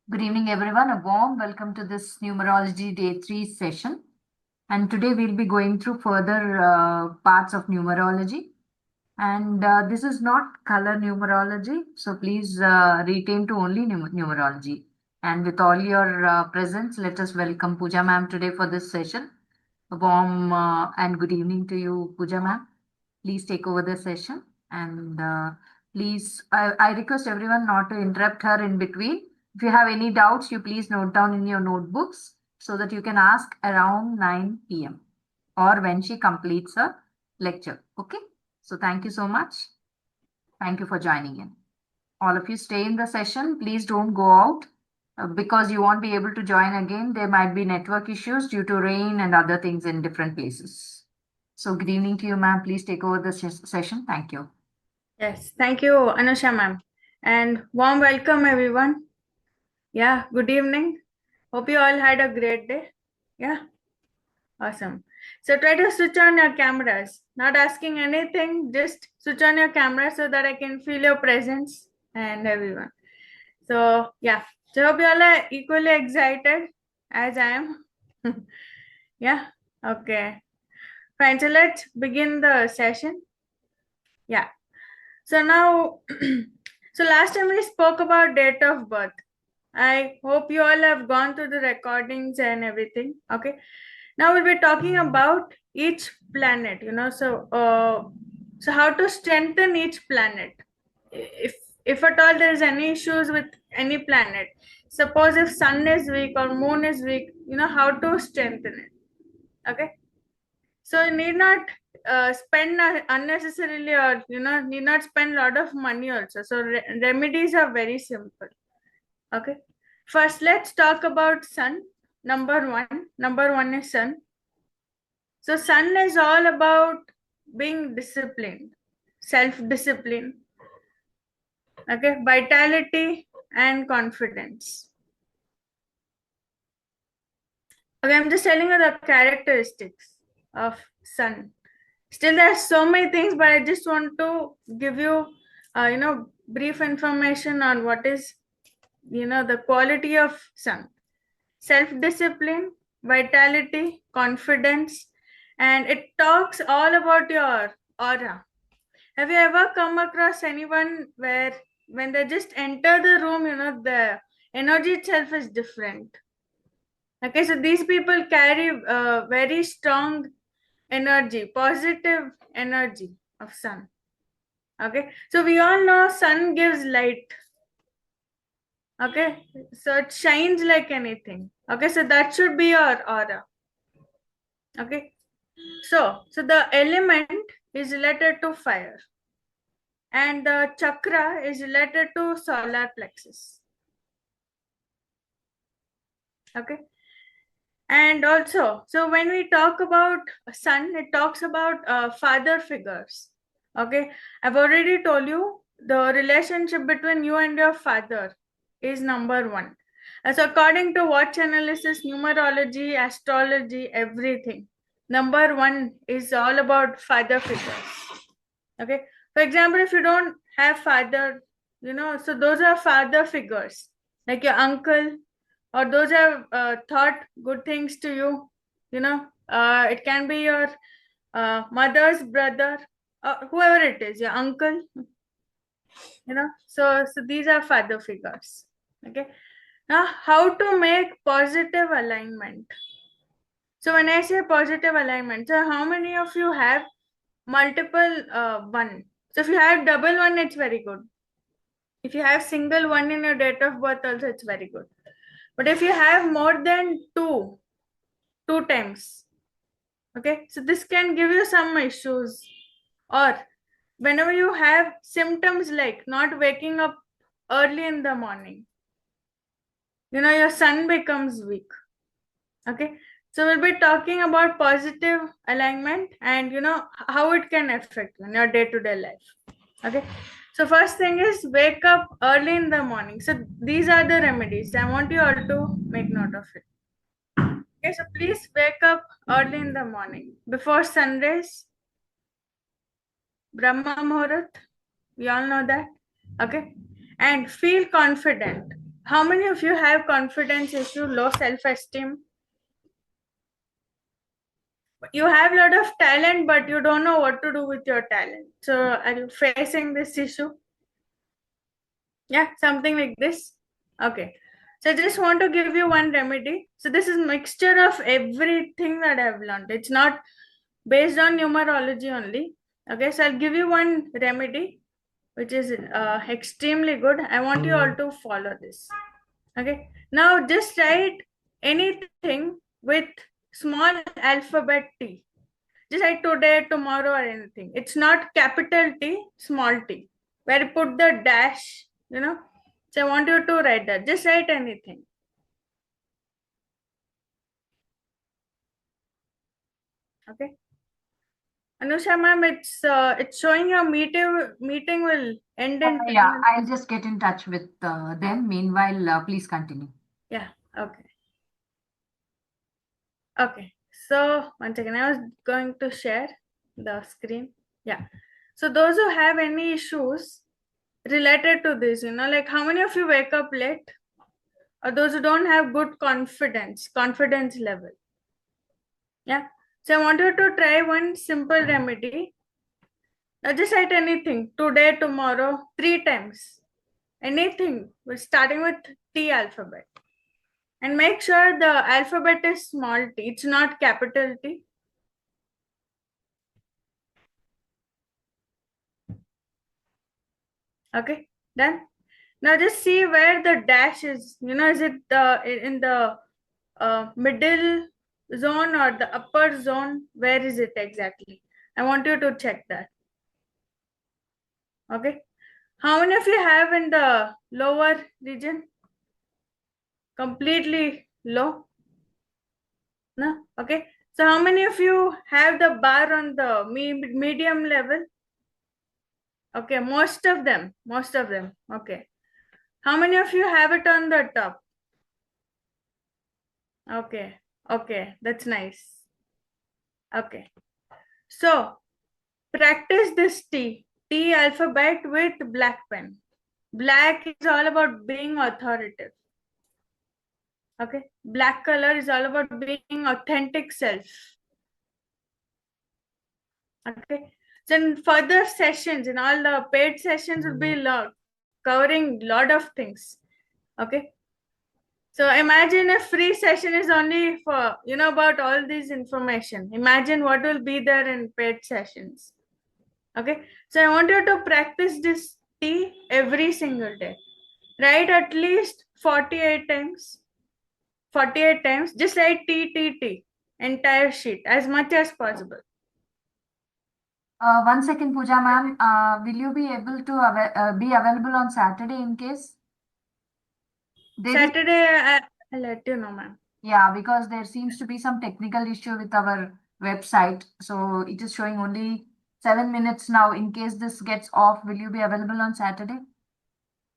Good evening, everyone. A warm welcome to this Numerology Day 3 session. And today we'll be going through further parts of numerology. And this is not color numerology, so please retain to only numerology. And with all your presence, let us welcome Pooja ma'am today for this session. A warm and good evening to you, Pooja ma'am. Please take over the session. And please, I request everyone not to interrupt her in between. If you have any doubts, you please note down in your notebooks so that you can ask around 9 p.m. or when she completes her lecture. Okay? So thank you so much. Thank you for joining in. All of you stay in the session. Please don't go out because you won't be able to join again. There might be network issues due to rain and other things in different places. So good evening to you, ma'am. Please take over the session. Thank you. Yes, thank you, Anusha ma'am. And warm welcome, everyone. Yeah, good evening. Hope you all had a great day. Yeah, awesome. So try to switch on your cameras. Not asking anything, just switch on your camera so that I can feel your presence and everyone. So yeah, so hope you all are equally excited as I am. Yeah, okay. Fine, so let's begin the session. Yeah. So now, so last time we spoke about date of birth. I hope you all have gone through the recordings and everything. Okay. Now we'll be talking about each planet. So how to strengthen each planet. If at all there is any issues with any planet, suppose if sun is weak or moon is weak, how to strengthen it. Okay. So you need not spend unnecessarily, or need not spend a lot of money also. So remedies are very simple. Okay, first let's talk about sun. Number one is sun. So sun is all about being disciplined, self-discipline. Okay, vitality and confidence. Okay, I'm just telling you the characteristics of sun. Still, there's so many things, but I just want to give you, brief information on what is, the quality of sun. Self-discipline, vitality, confidence, and it talks all about your aura. Have you ever come across anyone where when they just enter the room, the energy itself is different? Okay, so these people carry very strong energy, positive energy of sun. Okay, so we all know sun gives light. Okay, so it shines like anything. Okay, so that should be your aura. Okay, so the element is related to fire, and the chakra is related to solar plexus. Okay, and also, so when we talk about sun, it talks about father figures. Okay, I've already told you the relationship between you and your father is number one. So according to watch analysis, numerology, astrology, everything, number one is all about father figures. Okay, for example, if you don't have father, so those are father figures like your uncle, or those have thought good things to you. It can be your mother's brother, whoever it is, your uncle. So these are father figures. Okay, now how to make positive alignment. So when I say positive alignment, so how many of you have multiple one? So if you have double one, it's very good. If you have single one in your date of birth also, it's very good. But if you have more than two times, okay, so this can give you some issues. Or whenever you have symptoms like not waking up early in the morning, your sun becomes weak. Okay, so we'll be talking about positive alignment and how it can affect in your day-to-day life. Okay, so first thing is wake up early in the morning. So these are the remedies. I want you all to make note of it. Okay, so please wake up early in the morning before sunrise, Brahma Muhurat. We all know that. Okay, and feel confident. how many of you have confidence issue, low self-esteem? You have a lot of talent, but you don't know what to do with your talent. So are you facing this issue? Yeah, something like this. Okay. So I just want to give you one remedy. So this is mixture of everything that I've learned. It's not based on numerology only. Okay, so I'll give you one remedy which is extremely good. I want you all to follow this. Okay. Now just write anything with small alphabet T. Just write today, tomorrow, or anything. It's not capital T, small t, where you put the dash, you know. So I want you to write that. Just write anything. Okay. Anusha ma'am, it's showing your meeting will end in 10 Yeah, minutes. I'll just get in touch with them. Meanwhile, please continue. Yeah, okay. Okay. So one second, I was going to share the screen. Yeah. So those who have any issues related to this, like how many of you wake up late? Or those who don't have good confidence level. Yeah. So I want you to try one simple remedy. Now just write anything today, tomorrow, 3 times. Anything. We're starting with T alphabet. And make sure the alphabet is small t. It's not capital T. Okay. Done. Now just see where the dash is. Is it in the middle zone or the upper zone? Where is it exactly? I want you to check that. Okay. How many of you have in the lower region? Completely low? No? Okay. So how many of you have the bar on the medium level? Okay, most of them. Most of them. Okay. How many of you have it on the top? Okay. Okay. That's nice. Okay. So practice this T alphabet with black pen. Black is all about being authoritative. Okay. Black color is all about being authentic self. Okay. So in further sessions, in all the paid sessions will be covering lot of things. Okay. So imagine a free session is only for, about all this information. Imagine what will be there in paid sessions. Okay. So I want you to practice this T every single day. Write at least 48 times. 48 times. Just write T, T, T. Entire sheet as much as possible. 1 second, Pooja ma'am. Will you be able to be available on Saturday in case? Saturday, I'll let you know, ma'am. Yeah, because there seems to be some technical issue with our website. So it is showing only 7 minutes now. In case this gets off, will you be available on Saturday?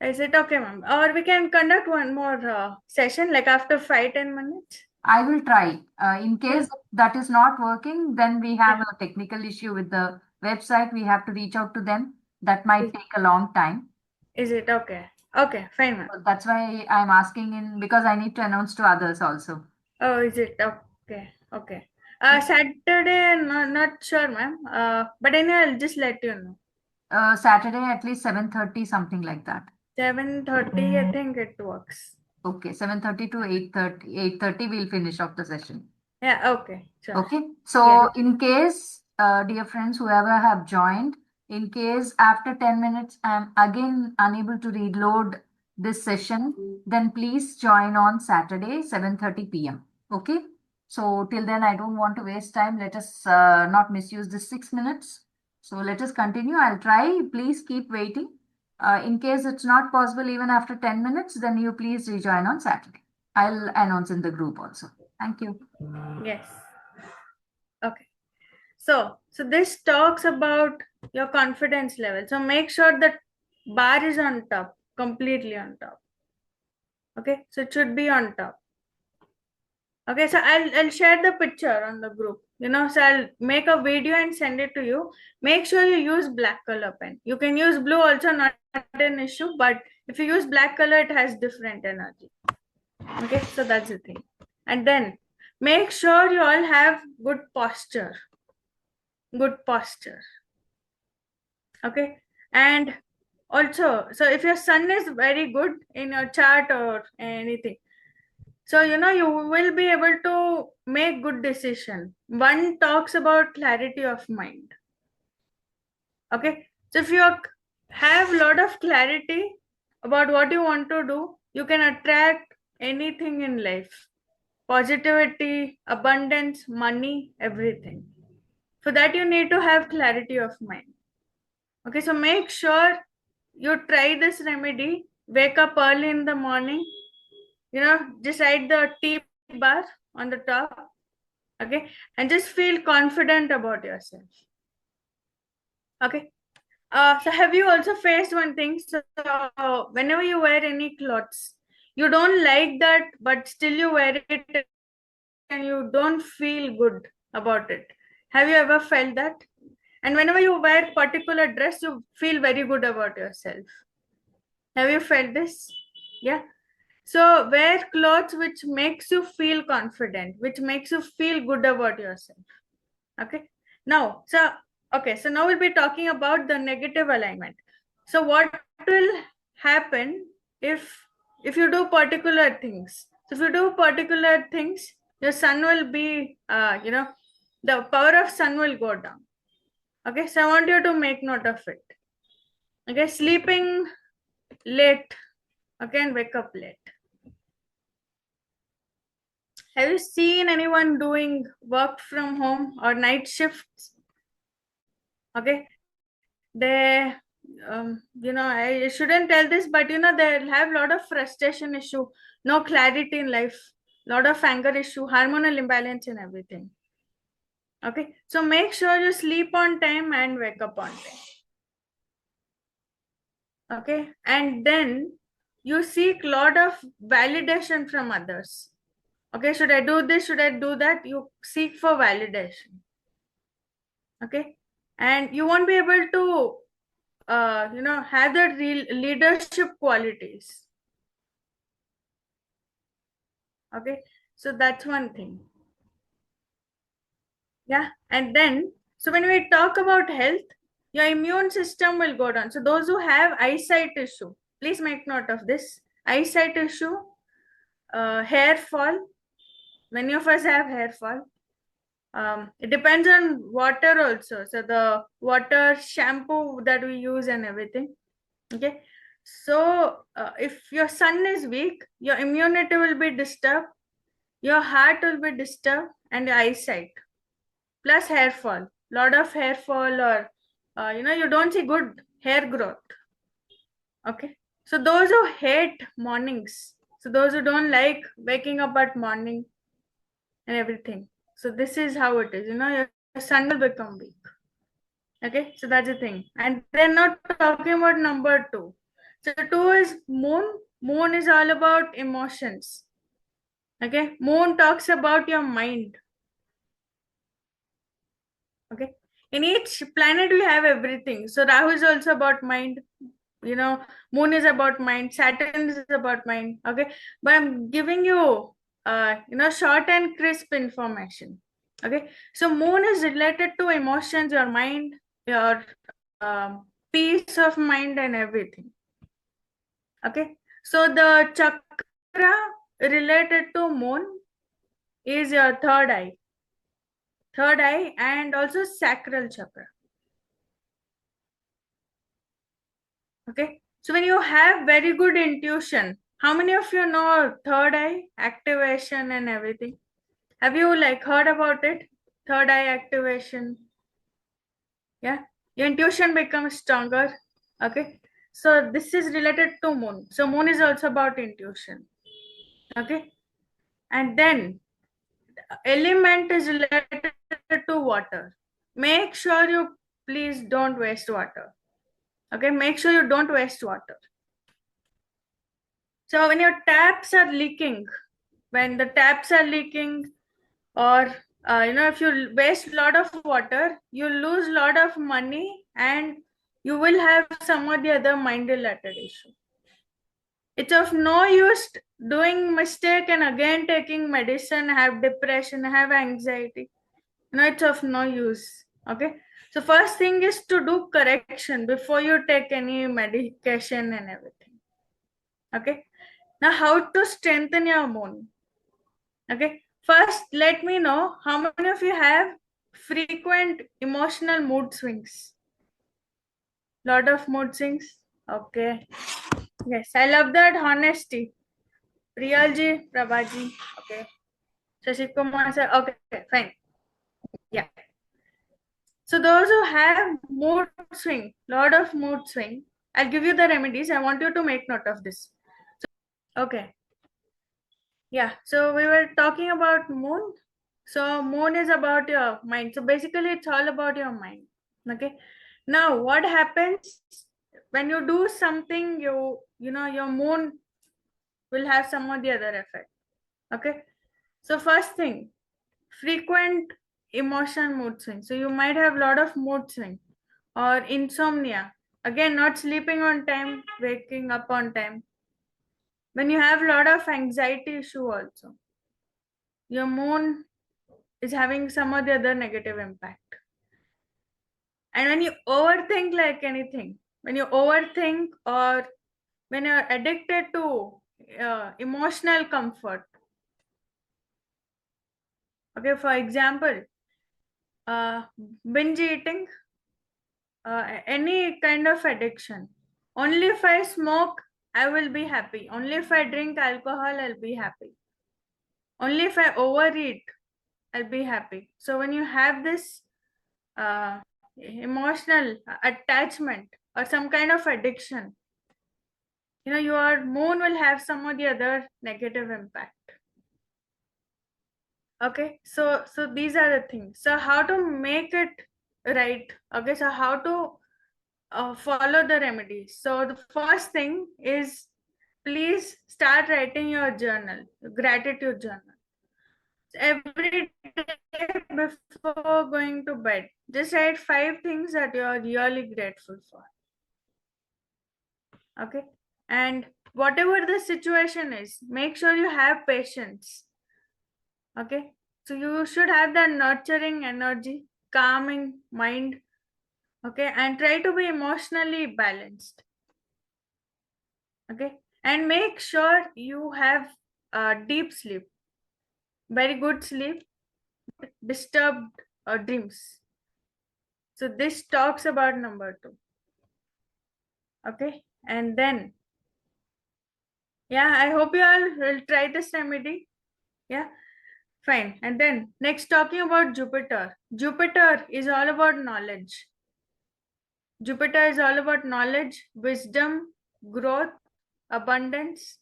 Is it okay, ma'am? Or we can conduct one more session, like after 5-10 minutes. I will try. In case that is not working, then we have a technical issue with the website. We have to reach out to them. That might take a long time. Is it okay? Okay, fine, ma'am. That's why I'm asking in because I need to announce to others also. Oh, is it okay? Okay. Saturday, not sure, ma'am. But anyway, I'll just let you know. Saturday at least 7:30, something like that. 7:30, I think it works. Okay, 7:30 to 8:30. 8:30 we'll finish off the session. Yeah, okay. Sure. Okay, so Yeah. in case, dear friends, whoever have joined, in case after 10 minutes I'm again unable to reload this session, then please join on Saturday, 7:30 p.m. Okay, so till then I don't want to waste time. Let us not misuse this 6 minutes. So let us continue. I'll try. Please keep waiting. In case it's not possible even after 10 minutes, then you please rejoin on Saturday. I'll announce in the group also. Thank you. Yes. Okay. So this talks about your confidence level. So make sure that bar is on top, completely on top. Okay. So it should be on top. Okay. So I'll share the picture on the group. So I'll make a video and send it to you. Make sure you use black color pen. You can use blue also, not an issue, but If you use black color, it has different energy. Okay, so that's the thing. And then make sure you all have good posture. Good posture. Okay, and also, so if your sun is very good in your chart or anything, so you will be able to make good decision. One talks about clarity of mind. Okay, so if you have a lot of clarity about what you want to do, you can attract anything in life. Positivity, abundance, money, everything. For that, you need to have clarity of mind. Okay, so make sure you try this remedy. Wake up early in the morning, decide the tea bar on the top. Okay, and just feel confident about yourself. Okay, so have you also faced one thing? So whenever you wear any clothes, you don't like that, but still you wear it and you don't feel good about it. Have you ever felt that? And whenever you wear particular dress, you feel very good about yourself. Have you felt this? Yeah. So wear clothes which makes you feel confident, which makes you feel good about yourself. Okay. Now, so now we'll be talking about the negative alignment. So what will happen if you do particular things? So if you do particular things, your sun will be the power of sun will go down. Okay, so I want you to make note of it. Okay, sleeping late, okay, and wake up late. Have you seen anyone doing work from home or night shifts? Okay, they, I shouldn't tell this, but they'll have a lot of frustration issue, no clarity in life, lot of anger issue, hormonal imbalance, and everything. Okay, so make sure you sleep on time and wake up on time. Okay, and then you seek lot of validation from others. Okay, should I do this, should I do that? You seek for validation. Okay, and you won't be able to have the real leadership qualities. Okay, so that's one thing. Yeah, and then so when we talk about health, your immune system will go down. So those who have eyesight issue, please make note of this. Eyesight issue, hair fall. Many of us have hair fall. It depends on water also. So the water, shampoo that we use and everything. Okay. So if your sun is weak, your immunity will be disturbed, your heart will be disturbed, and your eyesight. Plus hair fall. Lot of hair fall, or you don't see good hair growth. Okay. So those who hate mornings, so those who don't like waking up at morning and everything. So this is how it is. Your sun will become weak. Okay, so that's the thing. And they're not talking about number two. So two is moon. Moon is all about emotions. Okay, moon talks about your mind. Okay, in each planet we have everything. So Rahu is also about mind. Moon is about mind. Saturn is about mind. Okay, but I'm giving you short and crisp information. Okay, so moon is related to emotions, your mind, your peace of mind, and everything. Okay, so the chakra related to moon is your third eye, and also sacral chakra. Okay, so when you have very good intuition, how many of you know third eye activation and everything? Have you heard about it? Third eye activation. Yeah, your intuition becomes stronger. Okay, so this is related to moon. So moon is also about intuition. Okay, and then element is related to water. Make sure you please don't waste water. Okay, make sure you don't waste water. So when your taps are leaking, when the taps are leaking, or if you waste a lot of water, you lose a lot of money, and you will have some or the other mind related issue. It's of no use doing mistake and again taking medicine, have depression, have anxiety. It's of no use. Okay. So first thing is to do correction before you take any medication and everything. Okay. Now how to strengthen your moon? Okay. First, let me know how many of you have frequent emotional mood swings. Lot of mood swings. Okay. Yes, I love that honesty. Priyalji, Prabhaji. Okay. Shashi Kumar sir. Okay, fine. Yeah. So those who have mood swing, lot of mood swing, I'll give you the remedies. I want you to make note of this. Okay. Yeah. So we were talking about moon. So moon is about your mind. So basically it's all about your mind. Okay. Now what happens when you do something, your moon will have some or the other effect. Okay. So first thing, frequent emotion mood swing. So you might have a lot of mood swing or insomnia. Again, not sleeping on time, waking up on time. When you have a lot of anxiety issue also, your moon is having some or the other negative impact. And when you overthink like anything, when you overthink or when you're addicted to emotional comfort. Okay, for example, binge eating, any kind of addiction. Only if I smoke, I will be happy. Only if I drink alcohol, I'll be happy. Only if I overeat, I'll be happy. So when you have this emotional attachment or some kind of addiction, your moon will have some of the other negative impact. Okay, so these are the things. So how to make it right? Okay, so how to follow the remedies. So the first thing is, please start writing your journal, gratitude journal. Every day before going to bed, just write 5 things that you are really grateful for. Okay, and whatever the situation is, make sure you have patience. Okay, so you should have that nurturing energy, calming mind. Okay, and try to be emotionally balanced. Okay, and make sure you have deep sleep, very good sleep, disturbed dreams. So this talks about number 2. Okay, and then I hope you all will try this remedy. Yeah, fine. And then next, talking about Jupiter. Jupiter is all about knowledge. Jupiter is all about knowledge, wisdom, growth, abundance.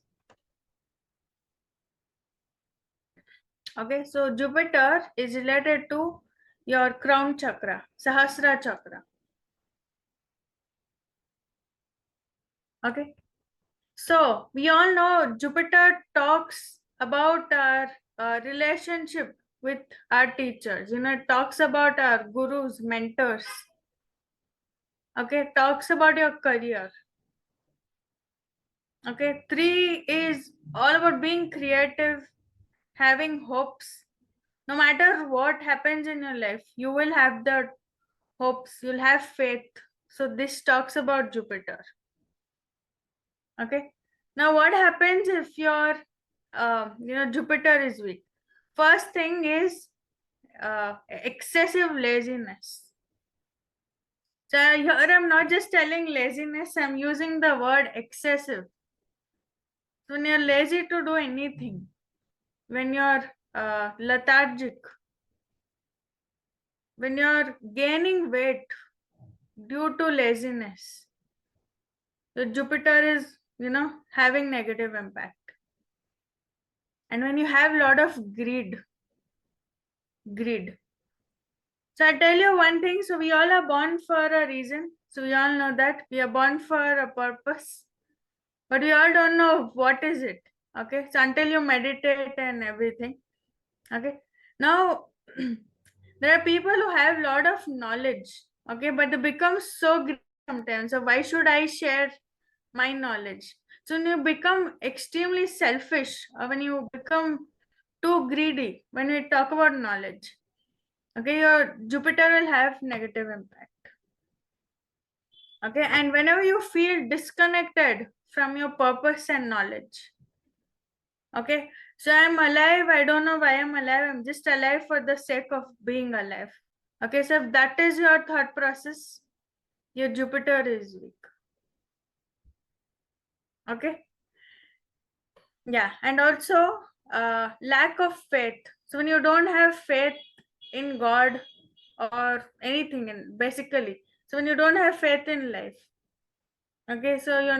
Okay, so Jupiter is related to your crown chakra, Sahasra chakra. Okay, so we all know Jupiter talks about our relationship with our teachers. It talks about our gurus, mentors. Okay, talks about your career. Okay, 3 is all about being creative, having hopes. No matter what happens in your life, you will have the hopes, you'll have faith. So this talks about Jupiter. Okay, now what happens if your Jupiter is weak? First thing is excessive laziness. So here I'm not just telling laziness, I'm using the word excessive. So when you're lazy to do anything, when you're lethargic, when you're gaining weight due to laziness, the Jupiter is, having negative impact. And when you have a lot of greed. So I tell you one thing. So we all are born for a reason. So we all know that we are born for a purpose, but we all don't know what is it. Okay. So until you meditate and everything. Okay. Now there are people who have a lot of knowledge. Okay, but they become so greedy sometimes. So why should I share my knowledge? So when you become extremely selfish, or when you become too greedy, when we talk about knowledge, okay, your Jupiter will have negative impact. Okay, and whenever you feel disconnected from your purpose and knowledge, okay, so I'm alive, I don't know why I'm alive, I'm just alive for the sake of being alive. Okay, so if that is your thought process, your Jupiter is weak. Okay, yeah, and also lack of faith. So when you don't have faith in God or anything, in basically, so when you don't have faith in life, okay, so your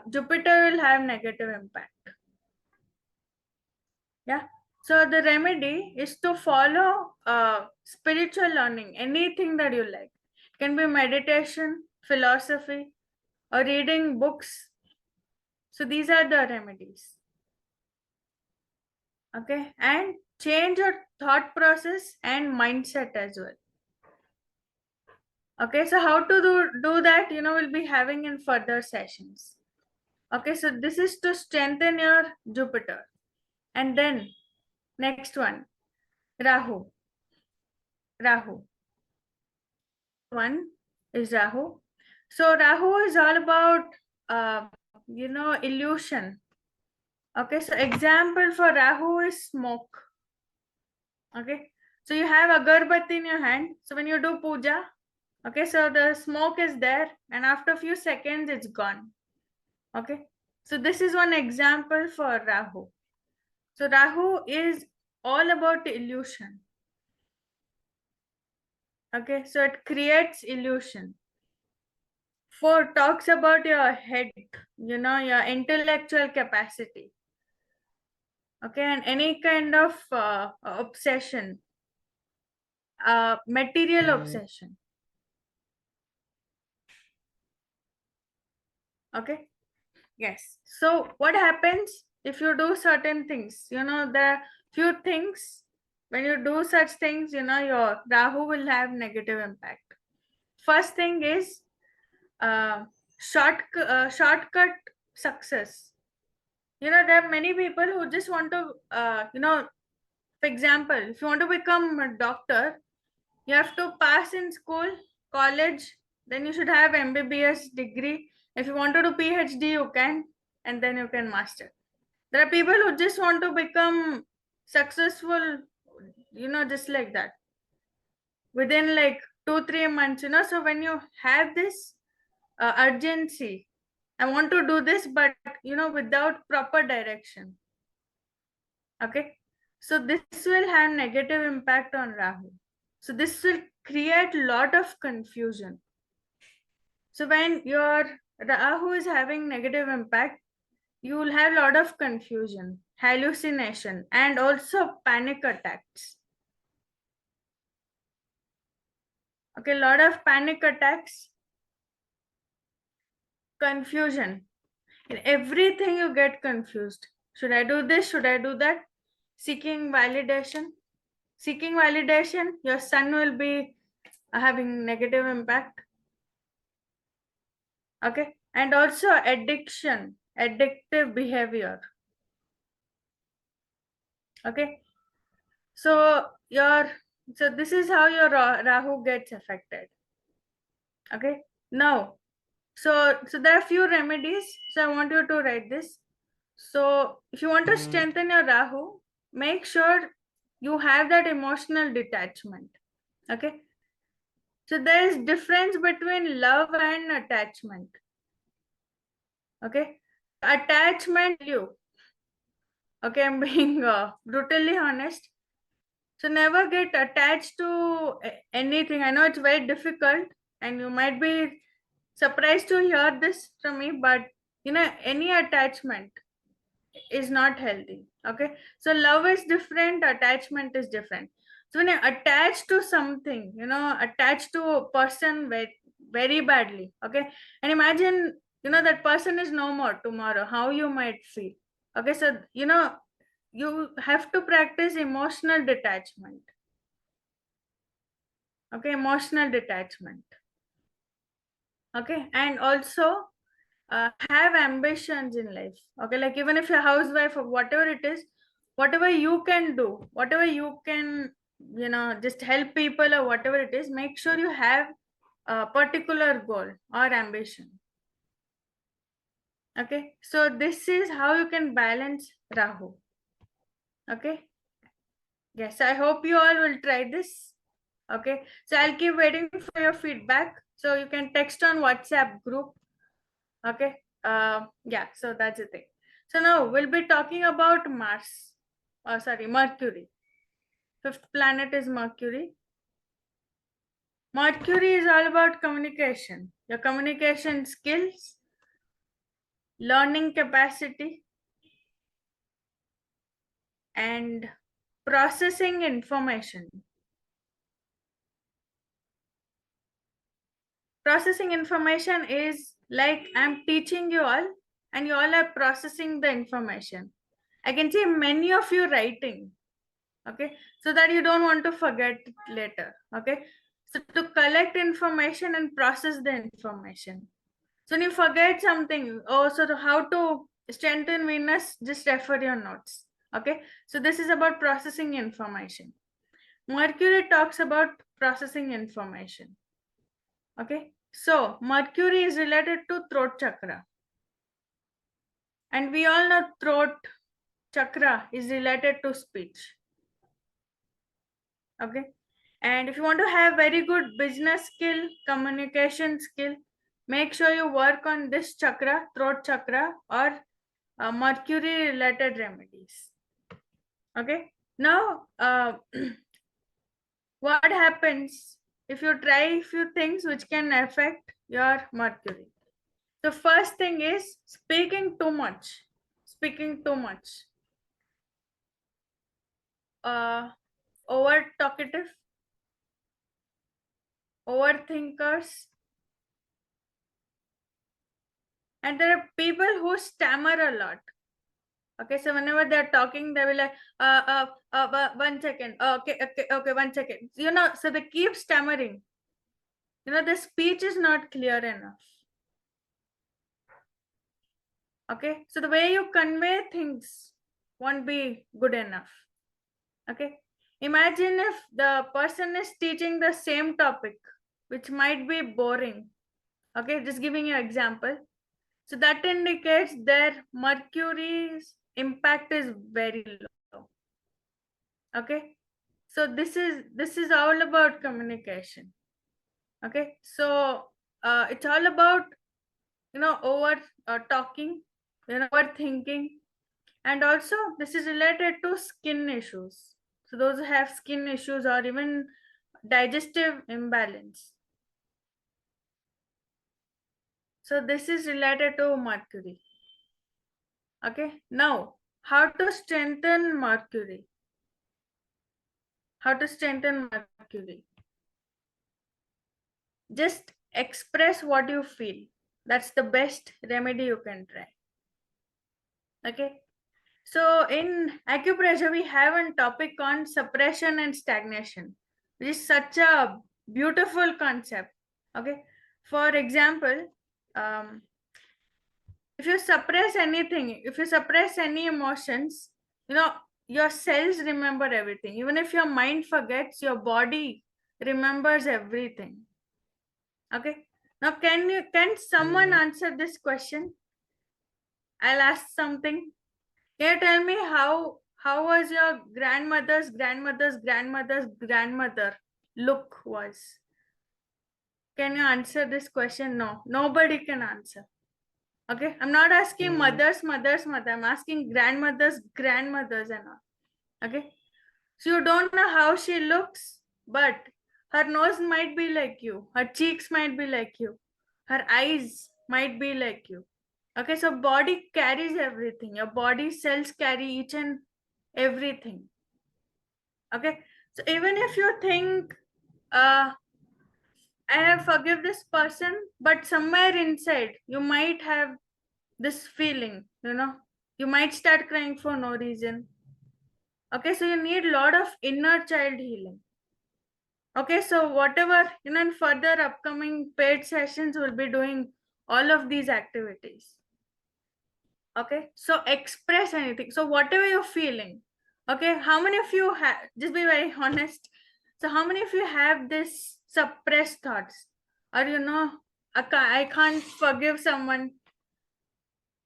Jupiter will have negative impact. Yeah. So the remedy is to follow spiritual learning, anything that you like. It can be meditation, philosophy, or reading books. So these are the remedies. Okay, and change your thought process and mindset as well. Okay, so how to do that, we'll be having in further sessions. Okay, so this is to strengthen your Jupiter. And then next one, Rahu. Rahu. One is Rahu. So Rahu is all about illusion. Okay, so example for Rahu is smoke. Okay, so you have agarbatti in your hand. So when you do puja, okay, so the smoke is there, and after a few seconds it's gone. Okay, so this is one example for Rahu. So Rahu is all about illusion. Okay, so it creates illusion. 4 talks about your head, your intellectual capacity. Okay, and any kind of obsession, material obsession. Okay, yes. So what happens if you do certain things? There are few things. When you do such things, your Rahu will have negative impact. First thing is shortcut success. There are many people who just want to, for example, if you want to become a doctor, you have to pass in school, college, then you should have MBBS degree. If you want to do PhD, you can, and then you can master. There are people who just want to become successful, just like that, within like 2-3 months. So when you have this urgency, I want to do this, but without proper direction. Okay, so this will have negative impact on Rahu. So this will create lot of confusion. So when your Rahu is having negative impact, you will have a lot of confusion, hallucination, and also panic attacks. Okay, a lot of panic attacks, confusion. In everything you get confused. Should I do this? Should I do that? Seeking validation. Seeking validation, your sun will be having negative impact. Okay, and also addiction, addictive behavior. Okay, so this is how your Rahu gets affected. Okay, now so there are few remedies, so I want you to write this. So if you want to strengthen your Rahu, make sure you have that emotional detachment. Okay, so there is difference between love and attachment. Okay, attachment, okay, I'm being brutally honest. So never get attached to anything. I know it's very difficult, and you might be surprised to hear this from me, but any attachment is not healthy. Okay, so love is different, attachment is different. So when you're attached to something, attached to a person very, very badly, okay, and imagine that person is no more tomorrow, how you might feel. Okay, so you have to practice emotional detachment. Okay, emotional detachment. Okay, and also have ambitions in life. Okay, like even if you're a housewife or whatever it is, whatever you can do, whatever you can, just help people or whatever it is, make sure you have a particular goal or ambition. Okay, so this is how you can balance Rahu. Okay, yes, I hope you all will try this. Okay, so I'll keep waiting for your feedback. So you can text on WhatsApp group. Okay, yeah, so that's the thing. So now we'll be talking about Mars. Sorry, Mercury. Fifth planet is Mercury. Mercury is all about communication, your communication skills, learning capacity, and processing information. Processing information is like I'm teaching you all, and you all are processing the information. I can see many of you writing, okay, so that you don't want to forget it later. Okay, so to collect information and process the information. So when you forget something, how to strengthen Venus, just refer your notes. Okay, so this is about processing information. Mercury talks about processing information. Okay, so Mercury is related to throat chakra, and we all know throat chakra is related to speech. Okay, and if you want to have very good business skill, communication skill, make sure you work on this chakra, throat chakra, or Mercury related remedies. Okay, now what happens if you try few things which can affect your Mercury? The first thing is speaking too much. Speaking too much. Over talkative, overthinkers, and there are people who stammer a lot. Okay, so whenever they're talking, they will like, 1 second, okay, 1 second. So they keep stammering. The speech is not clear enough. Okay, so the way you convey things won't be good enough. Okay, imagine if the person is teaching the same topic, which might be boring. Okay, just giving you an example. So that indicates their Mercury's impact is very low. Okay, so this is all about communication. Okay, so it's all about over talking, overthinking, and also this is related to skin issues. So those who have skin issues or even digestive imbalance. So this is related to Mercury. Okay, now how to strengthen Mercury? How to strengthen Mercury? Just express what you feel. That's the best remedy you can try. Okay, so in acupressure we have a topic on suppression and stagnation, which is such a beautiful concept. Okay, for example, if you suppress anything, if you suppress any emotions, your cells remember everything. Even if your mind forgets, your body remembers everything. Okay, now can someone answer this question? I'll ask something. Can you tell me how was your grandmother's grandmother's grandmother's grandmother look was? Can you answer this question? No, nobody can answer. Okay, I'm not asking mother. I'm asking grandmothers and all. Okay, so you don't know how she looks, but her nose might be like you, her cheeks might be like you, her eyes might be like you. Okay, so body carries everything. Your body cells carry each and everything. Okay, so even if you think, I have forgive this person, but somewhere inside you might have this feeling, you might start crying for no reason. Okay, so you need a lot of inner child healing. Okay, so whatever, in further upcoming paid sessions, we'll be doing all of these activities. Okay, so express anything. So whatever you're feeling, okay, how many of you have, just be very honest, so how many of you have this suppressed thoughts, or I can't forgive someone?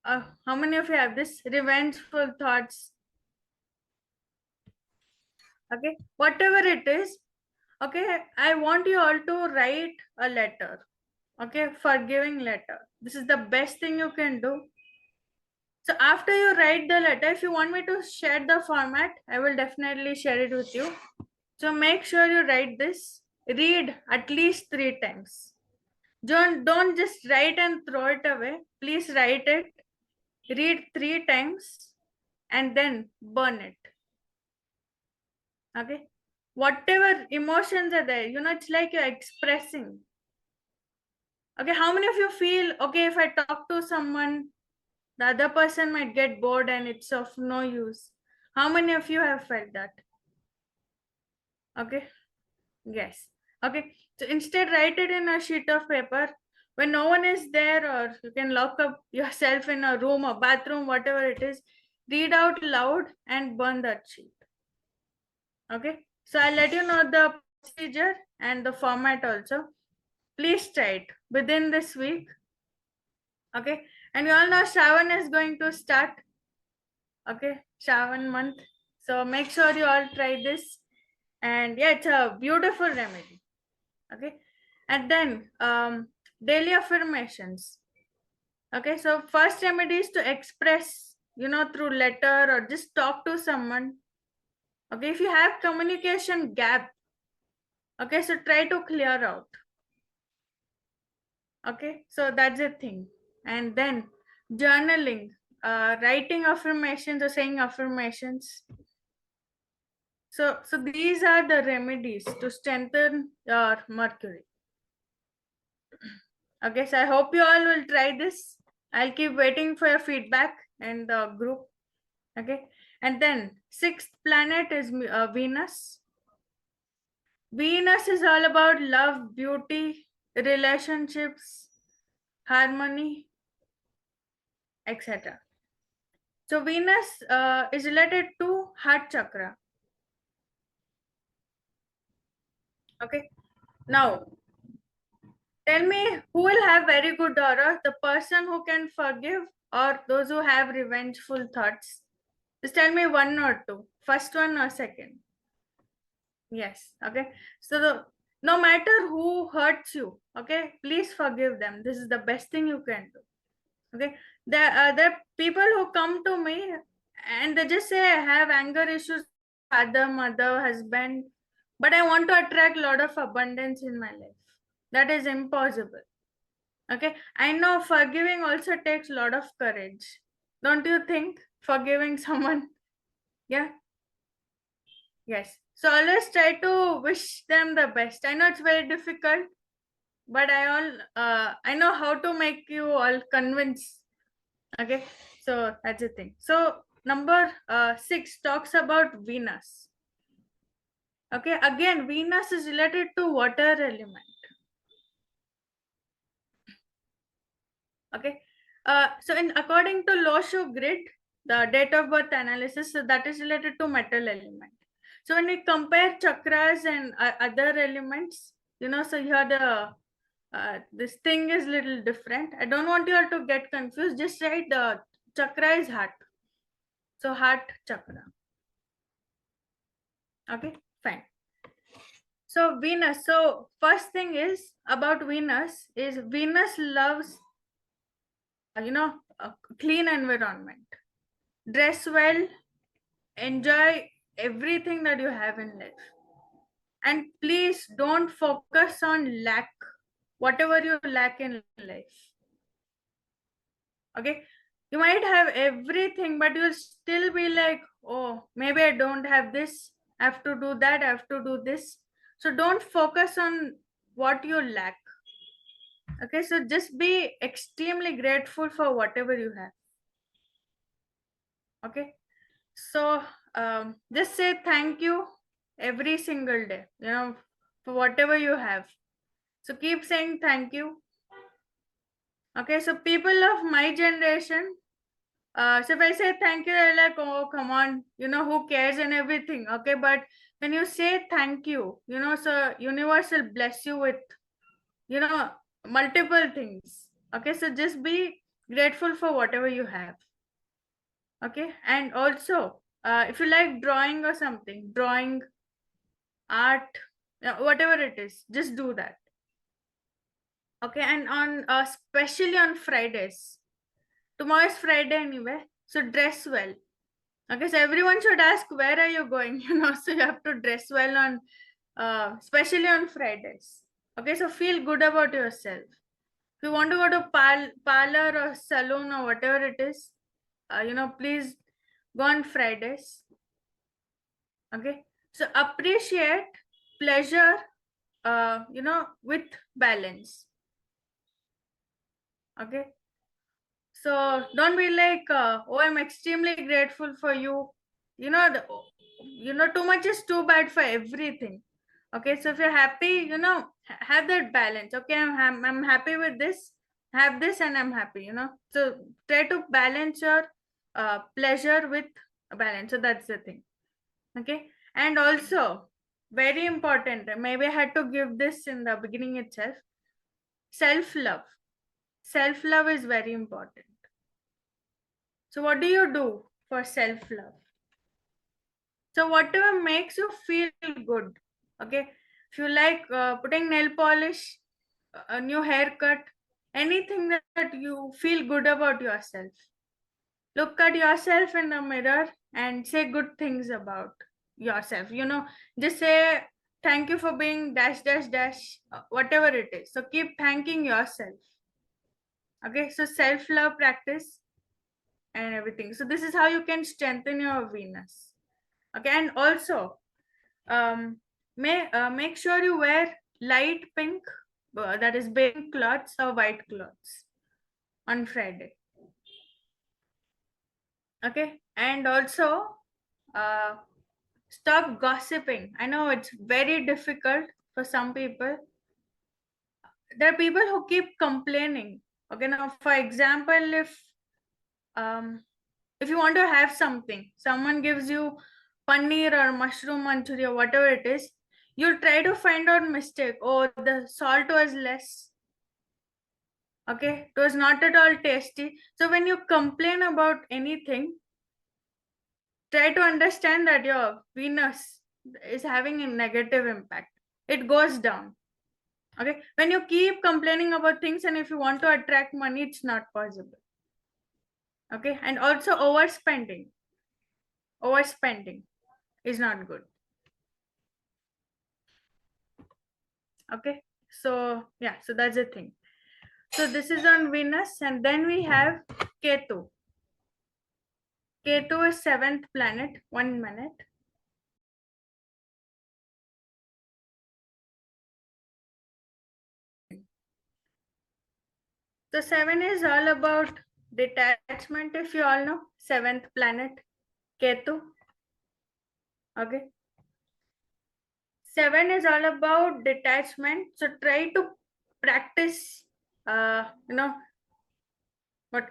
How many of you have this revengeful thoughts? Okay, whatever it is, okay, I want you all to write a letter. Okay, forgiving letter. This is the best thing you can do. So after you write the letter, if you want me to share the format, I will definitely share it with you. So make sure you write this. Read at least 3 times. Don't just write and throw it away. Please write it. Read 3 times and then burn it. Okay. Whatever emotions are there, it's like you're expressing. Okay. How many of you feel, okay, if I talk to someone, the other person might get bored and it's of no use? How many of you have felt that? Okay. Yes. Okay. So instead, write it in a sheet of paper. When no one is there, or you can lock up yourself in a room or bathroom, whatever it is, read out loud and burn that sheet. Okay. So I'll let you know the procedure and the format also. Please try it within this week. Okay. And you all know Shravan is going to start. Okay. Shravan month. So make sure you all try this. And yeah, it's a beautiful remedy. Okay. And then daily affirmations. Okay, so first remedy is to express, through letter or just talk to someone. Okay, if you have communication gap, okay, so try to clear out. Okay, so that's the thing. And then journaling, writing affirmations or saying affirmations. So these are the remedies to strengthen your Mercury. Okay, so I hope you all will try this. I'll keep waiting for your feedback in the group. Okay, and then 6th planet is Venus. Venus is all about love, beauty, relationships, harmony, etc. So Venus is related to heart chakra. Okay, now tell me who will have very good aura, the person who can forgive or those who have revengeful thoughts? Just tell me one or two, first one or second. Yes. Okay. So no matter who hurts you, okay, please forgive them. This is the best thing you can do. Okay. There are people who come to me and they just say, I have anger issues, father, mother, husband, but I want to attract a lot of abundance in my life. That is impossible. Okay. I know forgiving also takes a lot of courage. Don't you think? Forgiving someone. Yeah. Yes. So always try to wish them the best. I know it's very difficult, but I know how to make you all convince. Okay. So that's the thing. So number 6 talks about Venus. Okay. Again, Venus is related to water element. Okay. So according to Loshu grid, the date of birth analysis, so that is related to metal element. So when we compare chakras and other elements, so here this thing is little different. I don't want you all to get confused. Just write the chakra is heart. So heart chakra. Okay, fine. So Venus. So first thing is about Venus is Venus loves, a clean environment. Dress well, enjoy everything that you have in life, and please don't focus on lack, whatever you lack in life. Okay, you might have everything but you'll still be like, oh, maybe I don't have this, I have to do that, I have to do this. So don't focus on what you lack. Okay, so just be extremely grateful for whatever you have. Okay, so just say thank you every single day, for whatever you have. So keep saying thank you. Okay, so people of my generation, so if I say thank you, they're like, oh, come on, who cares and everything. Okay, but when you say thank you, so universe will bless you with, you know, multiple things. Okay, so just be grateful for whatever you have. Okay, and also, if you like drawing or something, drawing, art, whatever it is, just do that. Okay, and on especially on Fridays, tomorrow is Friday anyway, so dress well. Okay, so everyone should ask, where are you going? So you have to dress well on, especially on Fridays. Okay, so feel good about yourself. If you want to go to parlor or salon or whatever it is, please go on Fridays. Okay, so appreciate pleasure, with balance. Okay, so don't be like, oh, I'm extremely grateful for you. Too much is too bad for everything. Okay, so if you're happy, have that balance. Okay, I'm happy with this, have this, and I'm happy. So try to balance your pleasure with balance. So that's the thing. Okay, and also very important. Maybe I had to give this in the beginning itself. Self love. Self love is very important. So what do you do for self love? So whatever makes you feel good. Okay, if you like putting nail polish, a new haircut, anything that you feel good about yourself, look at yourself in the mirror and say good things about yourself. Just say thank you for being dash dash dash, whatever it is. So keep thanking yourself. Okay, so self love practice and everything. So this is how you can strengthen your Venus. Okay, and also, make sure you wear light pink, that is bathing clothes or white clothes on Friday. Okay, and also, uh, stop gossiping. I know it's very difficult for some people. There are people who keep complaining. Okay, now for example, um if you want to have something, someone gives you paneer or mushroom manchuria, whatever it is, you try to find out mistake. Oh, the salt was less. Okay, it was not at all tasty. So when you complain about anything, try to understand that your Venus is having a negative impact. It goes down. Okay, when you keep complaining about things and if you want to attract money, it's not possible. Okay, and also overspending. Overspending is not good. Okay, so yeah, so that's the thing. So this is on Venus, and then we have Ketu. Ketu is seventh planet. 1 minute. So seven is all about detachment. If you all know, seventh planet, Ketu. Okay. Seven is all about detachment. So try to practice, what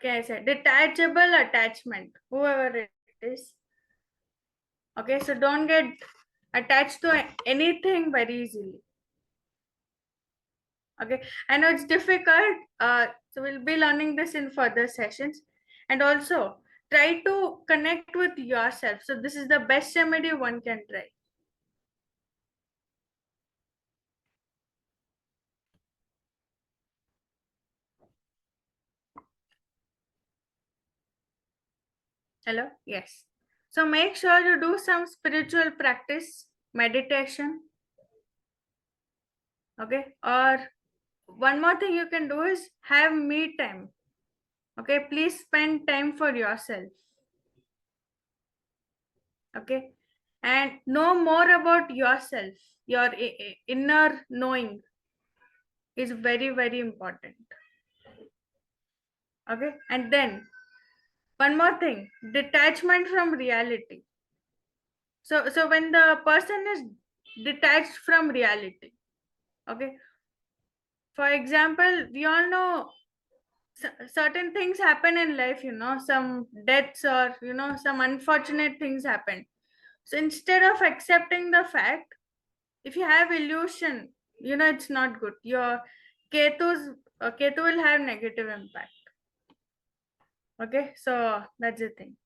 can I say? Detachable attachment, whoever it is. Okay, so don't get attached to anything very easily. Okay, I know it's difficult, so we'll be learning this in further sessions. And also try to connect with yourself. So this is the best remedy one can try. Hello, yes. So make sure you do some spiritual practice, meditation. Okay, or one more thing you can do is have me time. Okay, please spend time for yourself. Okay, and know more about yourself. Your inner knowing is very, very important. Okay, and then one more thing, detachment from reality. So when the person is detached from reality, okay, for example, we all know certain things happen in life, some deaths or, some unfortunate things happen. So instead of accepting the fact, if you have illusion, it's not good. Your Ketu will have negative impact. Okay, so that's the thing.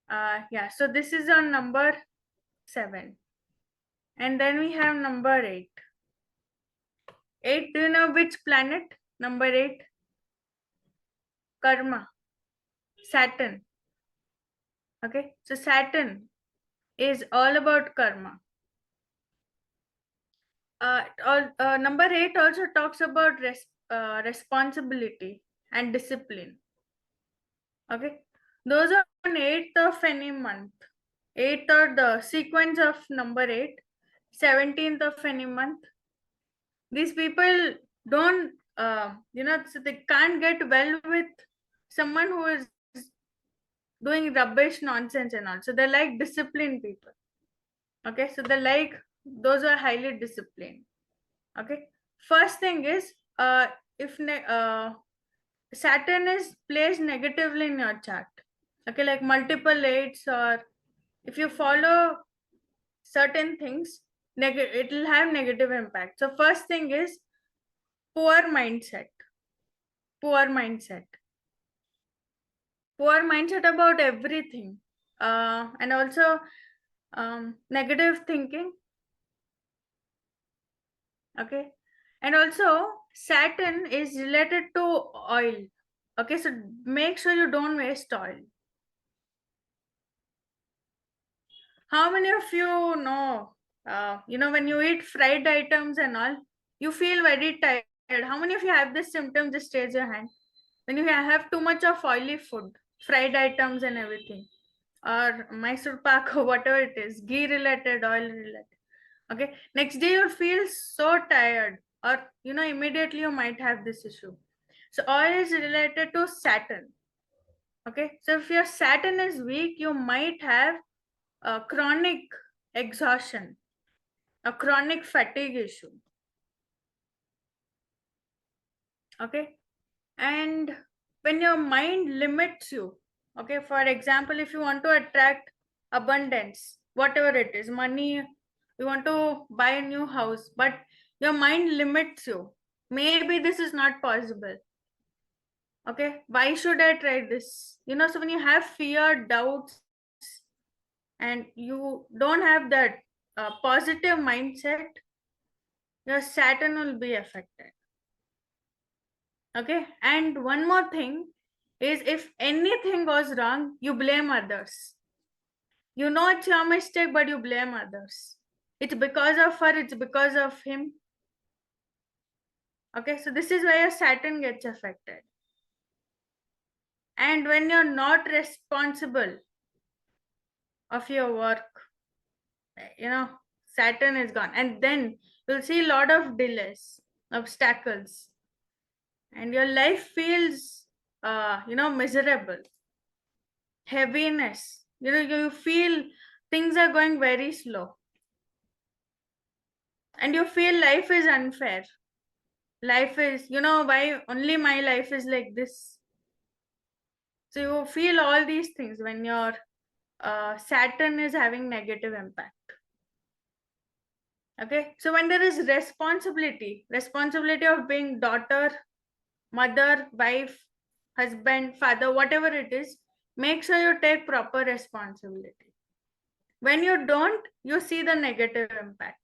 Yeah, so this is on number 7. And then we have number 8. 8, do you know which planet? Number 8? Karma. Saturn. Okay, so Saturn is all about karma. Number 8 also talks about responsibility and discipline. Okay, those are on 8th of any month. 8th or the sequence of number 8, 17th of any month. These people don't, so they can't get well with someone who is doing rubbish nonsense and all. So they like disciplined people. Okay, so they like those are highly disciplined. Okay, first thing is, if Saturn is placed negatively in your chart, okay, like multiple 8s, or if you follow certain things, it will have negative impact. So first thing is poor mindset. Poor mindset. Poor mindset about everything, and also negative thinking. Okay, and also Saturn is related to oil. Okay, so make sure you don't waste oil. How many of you know, when you eat fried items and all, you feel very tired? How many of you have this symptom? Just raise your hand. When you have too much of oily food, fried items and everything, or Mysore pak or whatever it is, ghee related, oil related. Okay, next day you'll feel so tired, or immediately you might have this issue. So oil is related to Saturn. Okay, so if your Saturn is weak, you might have a chronic exhaustion, a chronic fatigue issue. Okay, and when your mind limits you, okay, for example, if you want to attract abundance, whatever it is, money, you want to buy a new house, but your mind limits you, maybe this is not possible. Okay, why should I try this? So when you have fear, doubts, and you don't have that positive mindset, your Saturn will be affected. Okay, and one more thing is, if anything goes wrong, you blame others. It's your mistake, but you blame others. It's because of her, it's because of him. Okay, so this is where your Saturn gets affected. And when you're not responsible of your work, Saturn is gone, and then you'll see a lot of delays, obstacles, and your life feels miserable, heaviness. You feel things are going very slow, and you feel life is unfair. Life is, why only my life is like this. So you feel all these things when your Saturn is having negative impact. Okay, so when there is responsibility of being daughter, mother, wife, husband, father, whatever it is, make sure you take proper responsibility. When you don't, you see the negative impact.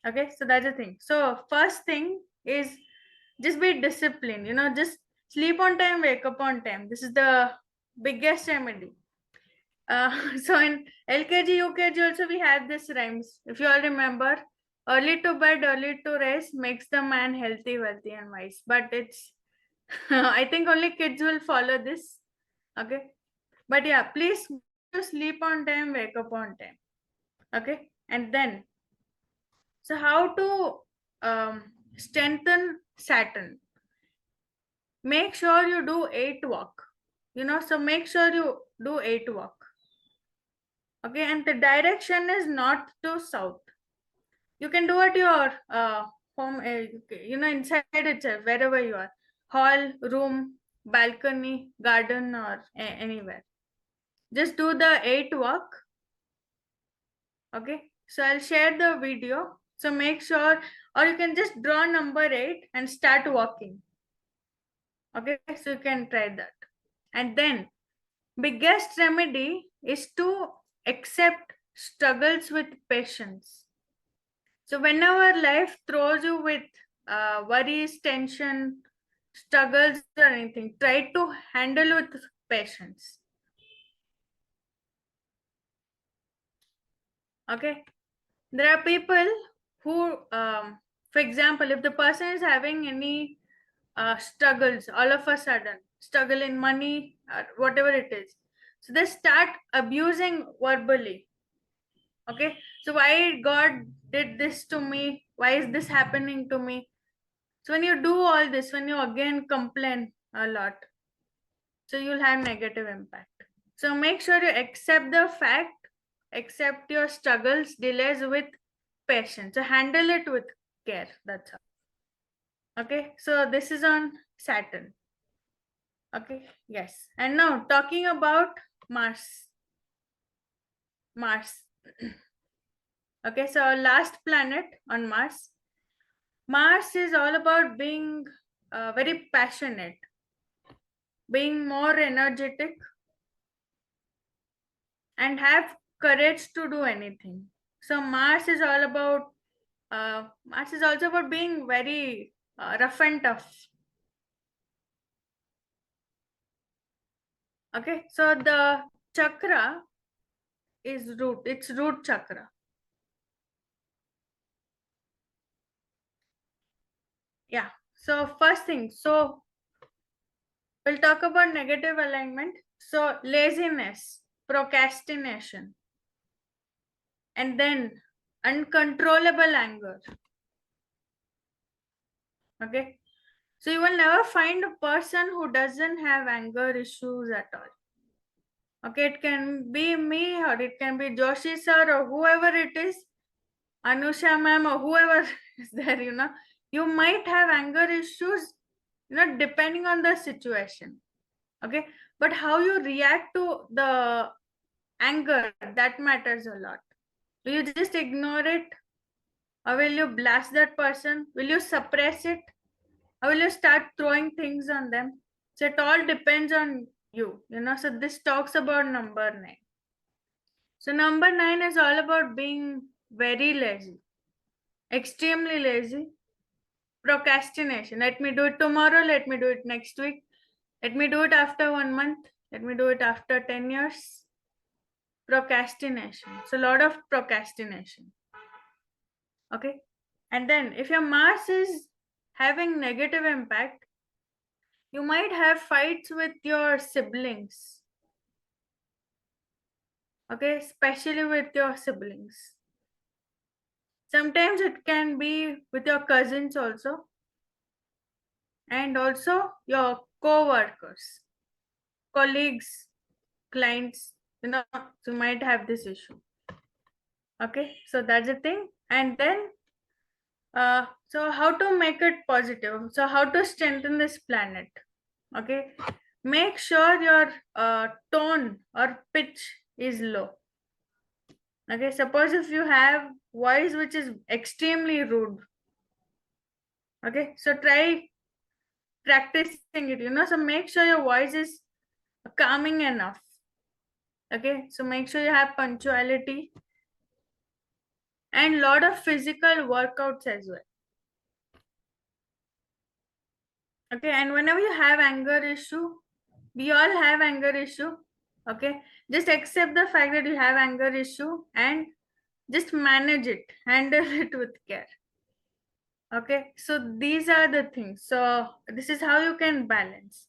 Okay, so that's the thing. So first thing is, just be disciplined. Just sleep on time, wake up on time. This is the biggest remedy. So in LKG, UKG also we have this rhymes. If you all remember, early to bed, early to rise makes the man healthy, wealthy, and wise. But it's I think only kids will follow this. Okay, but yeah, please sleep on time, wake up on time. Okay, and then, so how to strengthen Saturn? Make sure you do 8 walk. So make sure you do 8 walk. Okay, and the direction is north to south. You can do at your home, inside itself, wherever you are. hall, room, balcony, garden, or anywhere. Just do the 8 walk. Okay, so I'll share the video. So make sure, or you can just draw number 8 and start walking. Okay, so you can try that. And then biggest remedy is to accept struggles with patience. So whenever life throws you with worries, tension, struggles, or anything, try to handle with patience. Okay, there are people who, for example, if the person is having any struggles all of a sudden, struggle in money or whatever it is, so they start abusing verbally. Okay, so why God did this to me? Why is this happening to me? So when you do all this, when you again complain a lot, so you'll have negative impact. So make sure you accept the fact, accept your struggles, delays with patience. So handle it with care. That's all. Okay, so this is on Saturn. Okay, yes. And now talking about Mars. Mars. Okay, so our last planet on Mars. Mars is all about being very passionate, being more energetic, and have courage to do anything. So Mars is all about Mars is also about being very rough and tough. Okay, so the chakra is root. It's root chakra. Yeah. So first thing, so we'll talk about negative alignment. So laziness, procrastination, and then uncontrollable anger. Okay. So you will never find a person who doesn't have anger issues at all. Okay, it can be me or it can be Joshi sir or whoever it is, Anusha ma'am or whoever is there, you might have anger issues, depending on the situation. Okay, but how you react to the anger, that matters a lot. Will you just ignore it? Or will you blast that person? Will you suppress it? Or will you start throwing things on them? So it all depends on you, So this talks about number 9. So number 9 is all about being very lazy, extremely lazy, procrastination. Let me do it tomorrow. Let me do it next week. Let me do it after 1 month. Let me do it after 10 years. Procrastination. So a lot of procrastination. Okay. And then if your Mars is having negative impact, you might have fights with your siblings. Okay, especially with your siblings. Sometimes it can be with your cousins also, and also your co-workers, colleagues, clients, you might have this issue. Okay, so that's the thing. And then so how to make it positive? So how to strengthen this planet? Okay, make sure your tone or pitch is low. Okay, suppose if you have voice which is extremely rude. Okay, so try practicing it, so make sure your voice is calming enough. Okay, so make sure you have punctuality and lot of physical workouts as well. Okay, and whenever you have anger issue, we all have anger issue. Okay, just accept the fact that you have anger issue and just manage it, handle it with care. Okay, so these are the things. So this is how you can balance.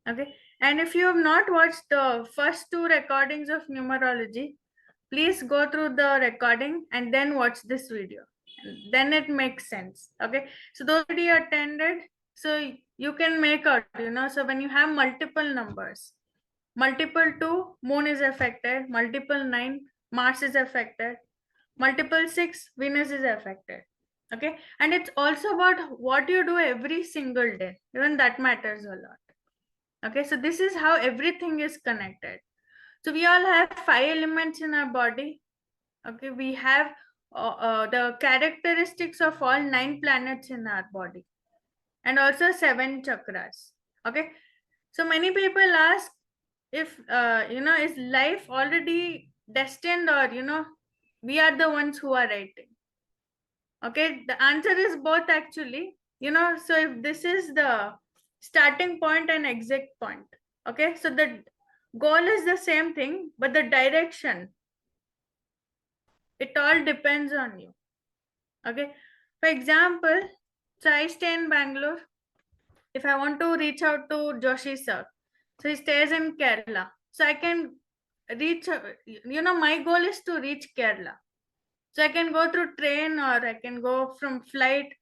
Okay, and if you have not watched the first 2 recordings of numerology, please go through the recording and then watch this video. Then it makes sense. Okay, so those already attended, so you can make out, so when you have multiple numbers, multiple 2, moon is affected, multiple 9, Mars is affected, multiple 6, Venus is affected. Okay, and it's also about what you do every single day. Even that matters a lot. Okay, so this is how everything is connected. So we all have 5 elements in our body. Okay, we have the characteristics of all 9 planets in our body, and also 7 chakras. Okay, so many people ask if is life already destined, or we are the ones who are writing. Okay, the answer is both actually. So if this is the starting point and exit point, okay, so the goal is the same thing, but the direction, it all depends on you. Okay, for example, so I stay in Bangalore. If I want to reach out to Joshi sir, so he stays in Kerala, so I can reach, my goal is to reach Kerala. So I can go through train, or I can go from flight,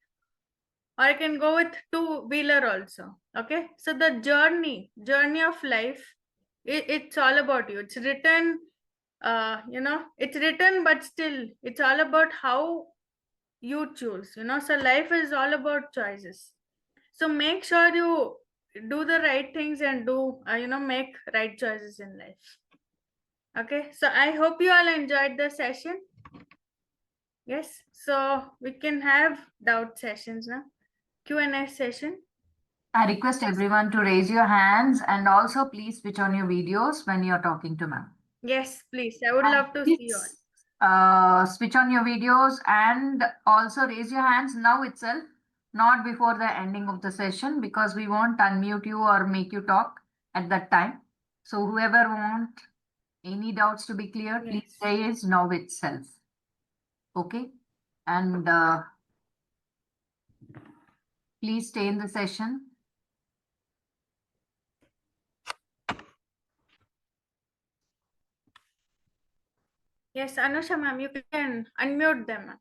or I can go with two-wheeler also. Okay, so the journey of life, it's all about you. It's written, it's written, but still it's all about how you choose. So life is all about choices. So make sure you do the right things and do make right choices in life. Okay, so I hope you all enjoyed the session. Yes, so we can have doubt sessions now. Q&A session. I request everyone to raise your hands and also please switch on your videos when you're talking to ma'am. Yes, please. I would And love to see you all. please switch on your videos and also raise your hands now itself, not before the ending of the session, because we won't unmute you or make you talk at that time. So whoever want any doubts to be clear, please Yes. say is now itself. Okay. And please stay in the session. Yes, Anusha ma'am, you can unmute them, ma'am.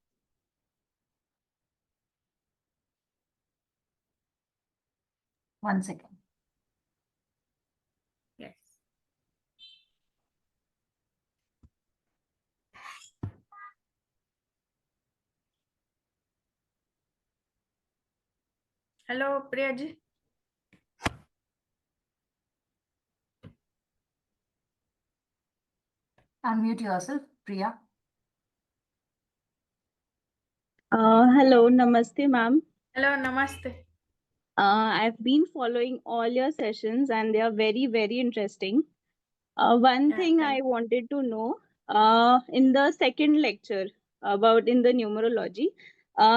One second. Yes. Hello, Priyaji. Unmute yourself, Priya. Hello, namaste, ma'am. Hello, namaste. I've been following all your sessions and they are very, very interesting. One Yeah, thing I thank wanted to know, in the second lecture about in the numerology,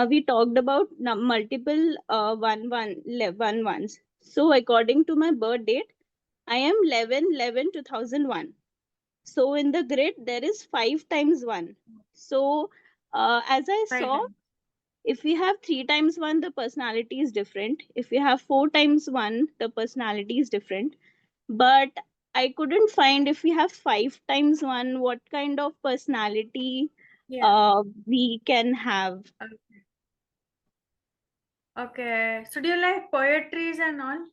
we talked about multiple one ones. So according to my birth date, I am 11/11/2001. So in the grid, there is 5 times 1. So as I right. saw, if we have 3 times 1, the personality is different. If we have 4 times 1, the personality is different. But I couldn't find, if we have 5 times 1, what kind of personality Yeah. we can have. Okay. Okay. So do you like poetries and all?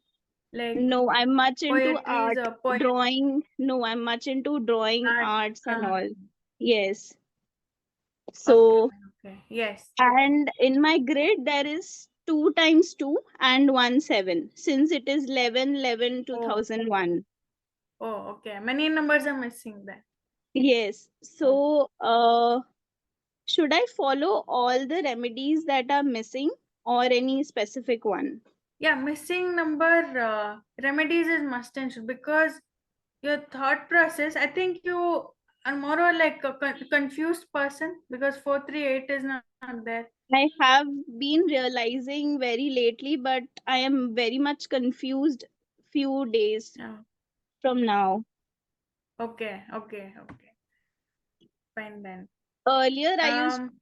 Like No, I'm much into poetries art, or poet drawing. No, I'm much into drawing, art? arts and Uh, all. Yes. okay. So, Okay. Yes. and in my grid, there is 2 times 2 and 1 7, since it is 11 Oh. 2001. Oh, okay. Many numbers are missing there. Yes. Oh. So, should I follow all the remedies that are missing or any specific one? Yeah, missing number remedies is must and should, because your thought process, I think you are more or like a confused person, because 438 is not there. I have been realizing very lately, but I am very much confused few days Oh, from now. okay, okay, okay. Fine then. Earlier, Um,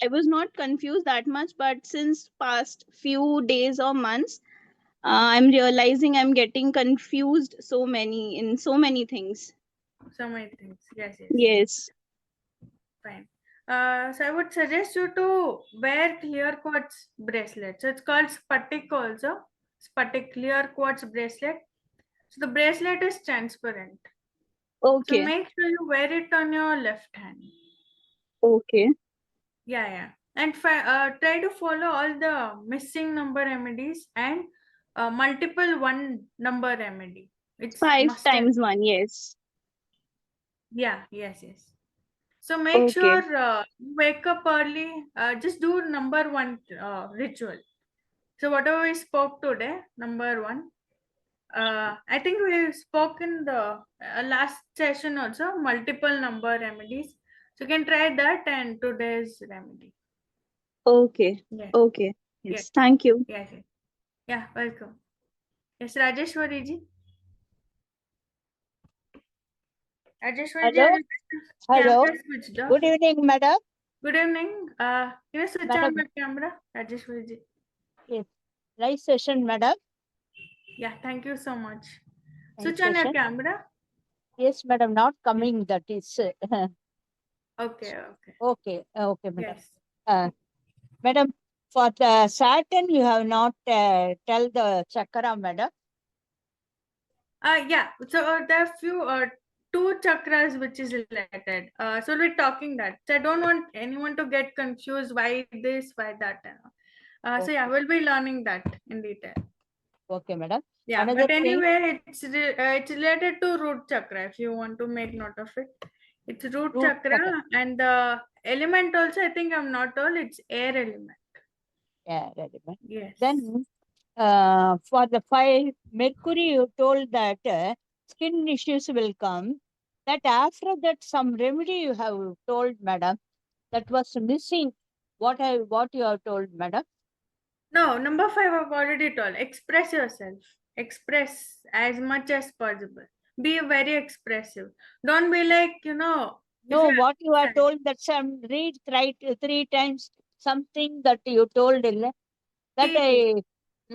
I was not confused that much, but since past few days or months, I'm realizing I'm getting confused in so many things. so many things. Yes, yes. Yes. Fine. So I would suggest you to wear clear quartz bracelet. So it's called Spatik also. Spatik clear quartz bracelet. So the bracelet is transparent. So Okay. make sure you wear it on your left hand. Okay. Yeah, yeah. and try to follow all the missing number remedies and multiple one number remedy. It's Five must have. times one, yes. Yeah, yes. So make Okay. sure you wake up early. Just do number one ritual. So whatever we spoke today, number one. I think we spoke in the last session also, multiple number remedies. So you can try that and today's remedy. Okay. Yes, Okay. yes, Yes. Thank you. yes. Yeah, welcome. Yes, Rajeshwari ji. Rajeshwari ji, Hello. are you Hello. camera switched off? Good evening, madam. Good evening. Can you switch on Madam. the camera, Rajeshwari ji? Yes. Nice session, madam. Yeah, thank you so much. Nice Switch on your session. camera. Yes, madam. Not coming. That is Okay. okay. Okay, madam. Yes. Madam, for the Saturn, you have not tell the chakra, madam. Yeah. So there are few two chakras which is related. So we're talking that. So I don't want anyone to get confused. Why this? Why that? So yeah, we'll be learning that in detail. Okay, madam. Yeah. Another But thing. anyway, it's related to root chakra. If you want to make note of it, it's root chakra, and the element also. I think I'm not told. It's air element. Yeah, right, madam. Yes. Then for the 5 Mercury, you told that skin issues will come. That after that, some remedy you have told, madam, that was missing. What you have told, madam? No, number 5 I've already told. Express yourself. Express as much as possible. Be very expressive. Don't be like, No, what you are told that some read 3 times something that you told, that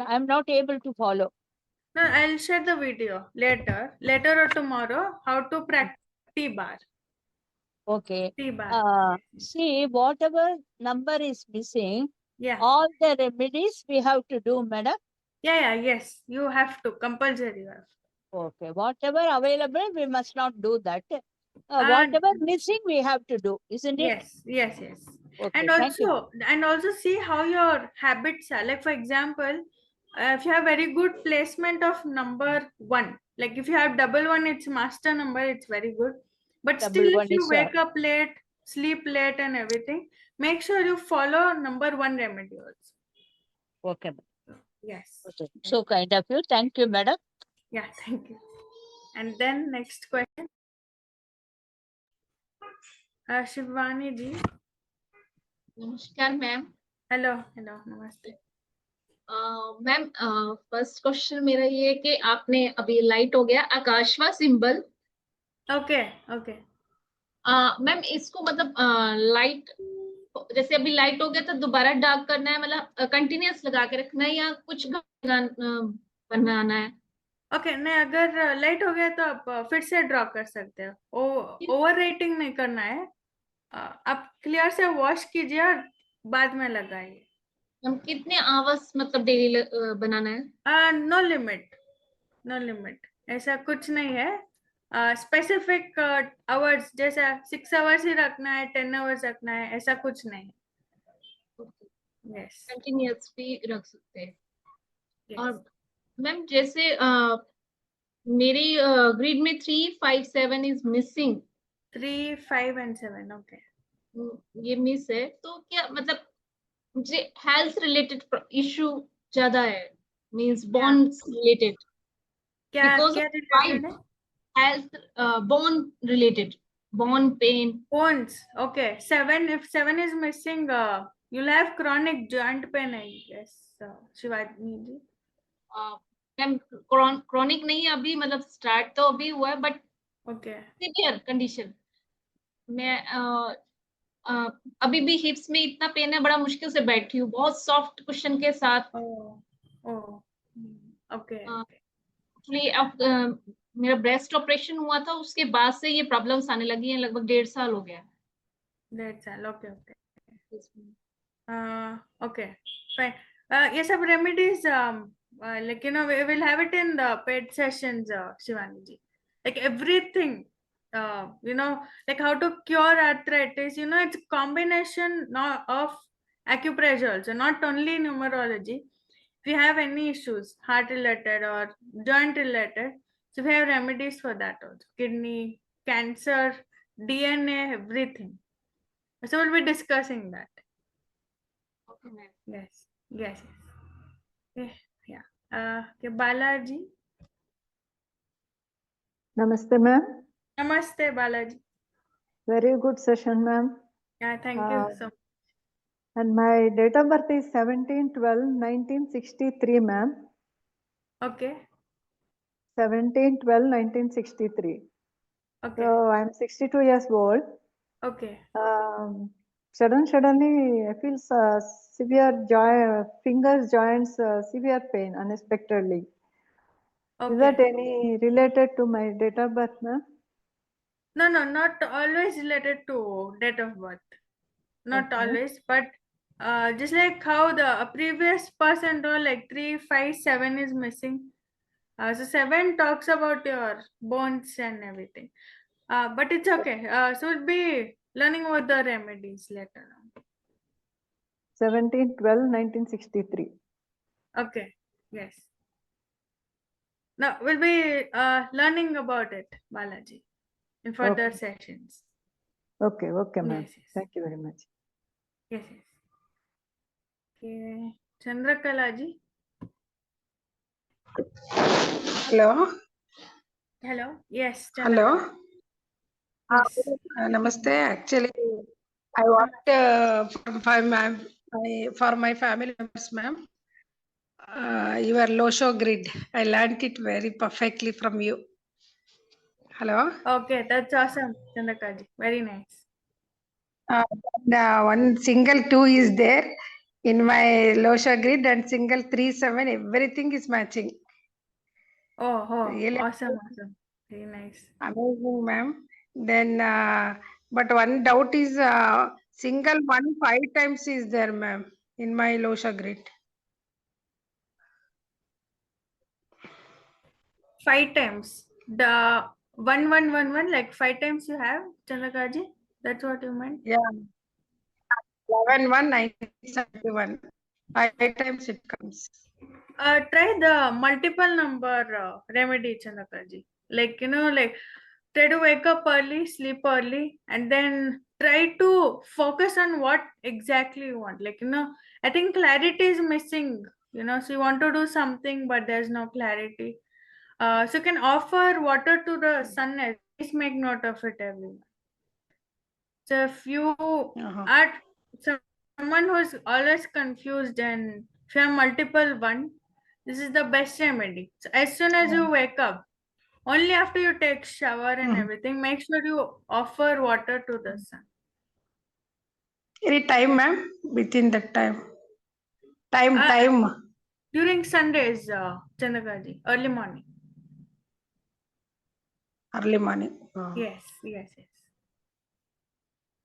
I'm not able to follow. No, I'll share the video later or tomorrow, how to practice T-bar. Okay. T-bar. See, whatever number is missing, Yeah. all the remedies we have to do, madam. Yes. You have to. Compulsory. You have to. Okay. Whatever available, we must not do that. Whatever missing, we have to do, isn't it? Yes. Okay, And thank you. also see how your habits are. Like for example, if you have very good placement of number 1, like if you have double 1, it's master number, it's very good. But still, Double if one you is wake up late, sleep late and everything, make sure you follow number 1 remedy also. okay. Yes. Okay. So kind of you. Thank you, madam. Yeah, thank you. And then next question. Shivani ji. नमस्कार ma'am. Hello, namaste. Ma'am first question मेरा ये है कि आपने अभी light हो गया आकाशवा सिंबल. ओके. मैम इसको मतलब लाइट जैसे अभी लाइट हो गया तो दोबारा डार्क करना है, मतलब कंटिन्यूअस लगा के रखना है या कुछ बनाना है? ओके नहीं, अगर लाइट हो गया तो आप फिर से ड्रॉ कर सकते हो. ओवर रेटिंग नहीं करना है. आप क्लियर से वॉश कीजिए और बाद में लगाइए. हम कितने आवर्स मतलब डेली बनाना है? नो लिमिट, ऐसा कुछ नहीं है. स्पेसिफिक आवर्स जैसा 6 आवर्स ही रखना है, 10 आवर्स रखना है, ऐसा कुछ नहीं. यस, कंटिन्यूअस भी रख सकते हैं. yes. और मैम जैसे मेरी ग्रिड में 3, 5, 7 इज मिसिंग. 3, 5 and 7. ओके. ये मिस है तो क्या मतलब मुझे हेल्थ रिलेटेड इशू ज्यादा है, मींस बोन्स रिलेटेड. क्या बिकॉज रिलेटेड है? Health bone related, bone pen. Bones. Okay. 7. If 7 is missing, you'll have chronic joint pain, I guess. Shivani ji. Ma'am chronic नहीं है अभी, मतलब स्टार्ट तो अभी हुआ है बट Okay. Severe condition. मैं अभी भी हिप्स में इतना पेन है, बड़ा मुश्किल से बैठी हूँ, बहुत सॉफ्ट कुशन के साथ. Okay. एक्चुअली मेरा ब्रेस्ट ऑपरेशन हुआ था, उसके बाद से ये प्रॉब्लम्स आने लगी हैं. लगभग 1.5 साल हो गया. 1.5 साल. Okay. Okay. Fine. ये सब remedies, like we will have it in the paid sessions, Shivani ji. Like everything, like how to cure arthritis. It's a combination of acupressure also, not only numerology. If you have any issues, heart related or joint related, so we have remedies for that also. Kidney, cancer, DNA, everything. So we'll be discussing that. Okay, ma'am. Yes, yes, yes. Yeah. Okay, Balaji. Namaste, ma'am. Namaste, Balaji. Very good session, ma'am. Yeah, thank you so much. And my date of birth is 17/12/1963, ma'am. Okay, 17/12/1963. okay, So I'm 62 years old. okay. Suddenly I feel severe fingers joints, severe pain unexpectedly. Is that Okay. any related to my date of birth, ma'am? No, no, not always related to date of birth. Not Okay. always, but just like how the previous person told, like 3, 5, 7 is missing. So 7 talks about your bones and everything. But it's okay. So we'll be learning about the remedies later on. 17/12/1963. Okay. Yes. Now we'll be learning about it, Balaji, in further Okay. sessions. Okay, ma'am. Yes, yes. Thank you very much. Yes, yes. Okay. Chandrakala ji. Hello. Hello. Yes, Hello. Chandrakala. Yes. Namaste. Actually, I want for my family members, ma'am. Your Losho grid. I learned it very perfectly from you. Hello. Okay, that's awesome, Chandrakala ji. Very nice. One single 2 is there in my Losho grid and single 3, 7. Everything is matching. Oh, Really awesome, awesome. Very nice. amazing, ma'am. Then, but one doubt is single 1 5 times is there, ma'am, in my Losho grid. 5 times. The 1111, like 5 times you have, Chandrakala ji? That's what you meant? Yeah. 11/1/1971. 5 times it comes. Try the multiple number remedy, Chandrakala ji. Like, like try to wake up early, sleep early, and then try to focus on what exactly you want. Like, I think clarity is missing, so you want to do something, but there's no clarity. So you can offer water to the sun. Please make note of it, everyone. So if you Uh-huh. are someone who is always confused and if you have multiple one, this is the best remedy. So as soon as you wake up, only after you take shower and everything, make sure you offer water to the sun. Any time, ma'am? Within that time. Time. During Sundays, Chandrakala, early morning. Early morning. Yes, yes, yes.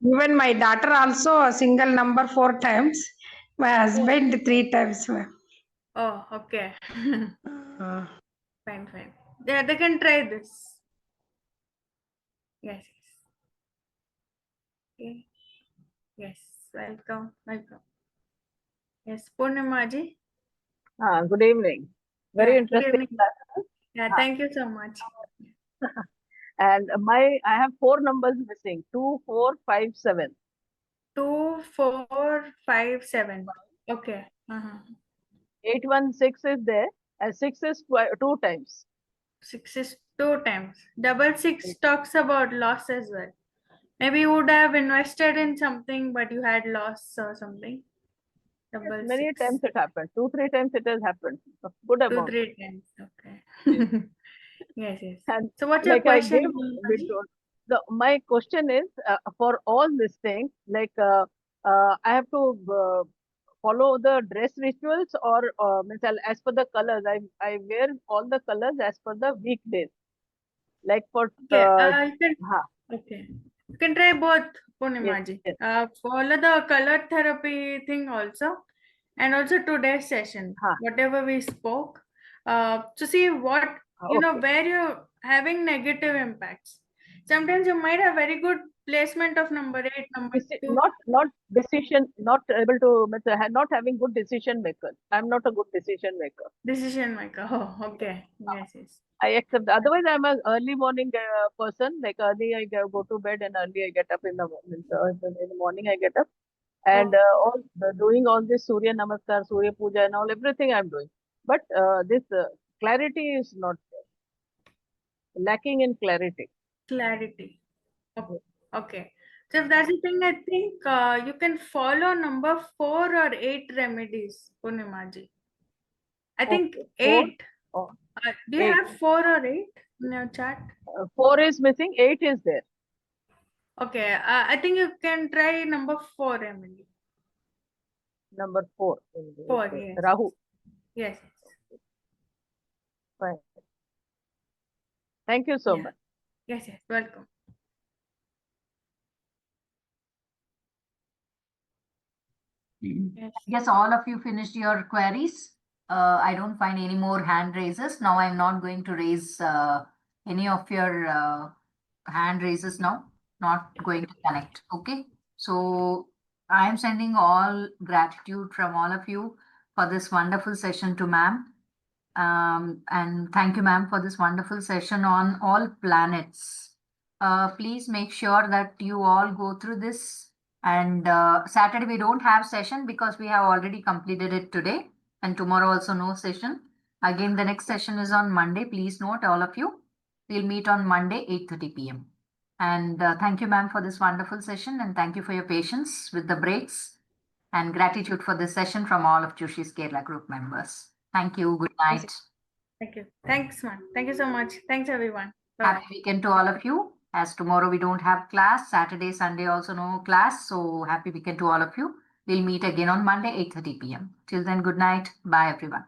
Even my daughter also a single number 4 times. My husband 3 times, ma'am. Oh, okay. Uh, Fine, fine. They can try this. Yes, yes. Okay. Yes, welcome, welcome. Yes, Purnima ji. Good evening. Very Yeah, good interesting evening. class. Yeah, thank you so much. And I have 4 numbers missing. 2, 4, 5, 7. 2, 4, 5, 7. Okay. 816 is there, and 6 is 2 times. 6 is 2 times. Double 6 talks about loss as well. Maybe you would have invested in something, but you had loss or something. Yes, Double many 6. times it happened. 2, 3 times it has happened. A good 2, amount. 3 times. Okay. Yes, yes. And So what's your like I question? gave, my question is for all these things, like I have to follow the dress rituals or means as per the colors. I wear all the colors as per the weekdays. Like for Okay. You can. ha, Okay. You can try both, yes, Purnima ji. yes, Follow the color therapy thing also, and also today's session, ha, whatever we spoke, to see what, okay, where you're having negative impacts. Sometimes you might have very good placement of number 8, number 2. Not decision, not able to, not having good decision maker. I'm not a good decision maker. Decision maker. Oh, okay. Yes, yes. I accept. Otherwise, I'm an early morning person. Like early, I go to bed and early I get up in the morning. I get up and doing all this Surya Namaskar, Surya Puja, and all everything I'm doing. But this clarity is not there. Lacking in clarity. Clarity. Okay. So if that's the thing, I think you can follow number 4 or 8 remedies, Purnimaji. I think Okay. 8. Oh, Do you 8. have 4 or 8 in your chat? 4 is missing, 8 is there. Okay. I think you can try number 4 remedy. Number 4. 4, Okay. yes. Rahu. Yes. Fine. Thank you so much. Yes, yes. Welcome. Yes. I guess all of you finished your queries. I don't find any more hand raises. Now I'm not going to raise any of your hand raises now. Not going to connect. Okay. So I am sending all gratitude from all of you for this wonderful session to ma'am. And thank you, ma'am, for this wonderful session on all planets. Please make sure that you all go through this. And Saturday, we don't have session because we have already completed it today. And tomorrow also no session. Again, the next session is on Monday. Please note, all of you. We'll meet on Monday, 8:30 p.m. And thank you, ma'am, for this wonderful session. And thank you for your patience with the breaks. And gratitude for this session from all of Joshys Keral Group members. Thank you. Good night. Thank you. Thanks, ma'am. Thank you so much. Thanks, everyone. Happy Bye-bye. weekend to all of you. As tomorrow we don't have class, Saturday, Sunday also no class. So happy weekend to all of you. We'll meet again on Monday, 8:30 p.m. Till then, good night. Bye, everyone.